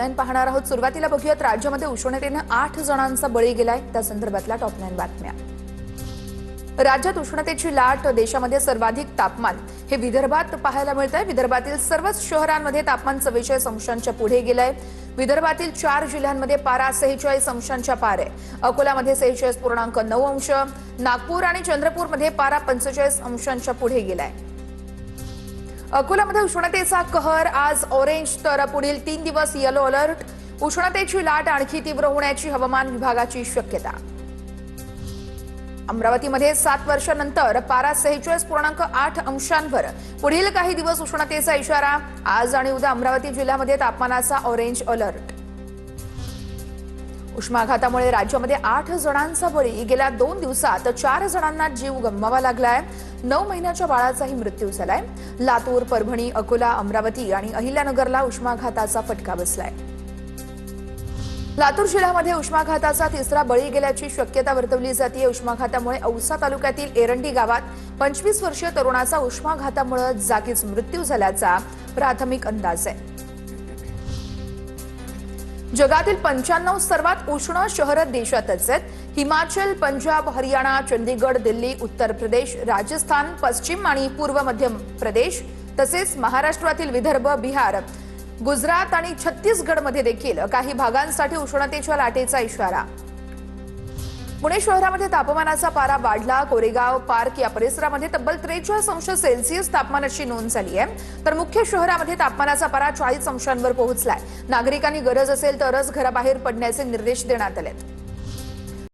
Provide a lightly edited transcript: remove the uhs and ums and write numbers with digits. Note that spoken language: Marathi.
9 पाहणार आहोत। सुरुवातीला बघूयात राज्यामध्ये उष्णतेने 8 जणांचा बळी गेलाय त्या संदर्भातल्या टॉप 9 बातम्या। राज्यात उष्णतेची लाट, देशामध्ये सर्वाधिक तापमान हे विदर्भात पाहायला मिळतंय। विदर्भातील सर्वच शहरांमध्ये तापमान 44 अंशांच्या पुढे गेलंय। विदर्भातील 4 जिल्ह्यांमध्ये पारा 46 अंशांच्या पार आहे। अकोलामध्ये 46.9 अंश, नागपूर आणि चंद्रपूरमध्ये पारा 45 अंशांच्या पुढे गेलाय। अकोलामध्ये उष्णतेचा कहर, आज ऑरेंज तर पुढील 3 दिवस येलो अलर्ट। उष्णतेची लाट आणखी तीव्र होण्याची हवामान विभागाची शक्यता। अमरावतीमध्ये 7 वर्षांनंतर पारा 46.8 अंशांवर, पुढील काही दिवस उष्णतेचा इशारा। आज आणि उद्या अमरावती जिल्ह्यामध्ये तापमानाचा ऑरेंज अलर्ट। उष्माघातामुळे राज्यामध्ये 8 जणांचा बळी, गेल्या 2 दिवसात 4 जणांना जीव गमवावा लागलाय। 9 महिन्याच्या बाळाचाही मृत्यू झालाय। लातूर, परभणी, अकोला, अमरावती आणि अहिल्यानगरला उष्माघाताचा फटका बसलाय। लातूर जिल्ह्यामध्ये उष्माघाताचा 3रा बळी गेल्याची शक्यता वर्तवली जाते। उष्माघातामुळे औसा तालुक्यातील एरंडी गावात 25 वर्षीय तरुणाचा उष्माघातामुळे जागीच मृत्यू झाल्याचा प्राथमिक अंदाज आहे। जगातील 95 सर्वात उष्ण शहर देशातच आहेत। हिमाचल, पंजाब, हरियाणा, चंदीगड, दिल्ली, उत्तर प्रदेश, राजस्थान, पश्चिम आणि पूर्व मध्य प्रदेश तसेच महाराष्ट्रातील विदर्भ, बिहार, गुजरात आणि छत्तीसगडमध्ये देखील काही भागांसाठी उष्णतेच्या लाटेचा इशारा। पुणे शहरामध्ये तापमानाचा पारा वाढला। कोरेगाव पार्क या परिसरामध्ये तब्बल 43 अंश सेल्सिअस तापमानाची नोंद झाली आहे, तर मुख्य शहरामध्ये तापमानाचा पारा 40 अंशांवर पोहोचलाय। नागरिकांनी गरज असेल तरच घराबाहेर पडण्याचे निर्देश देण्यात आलेत।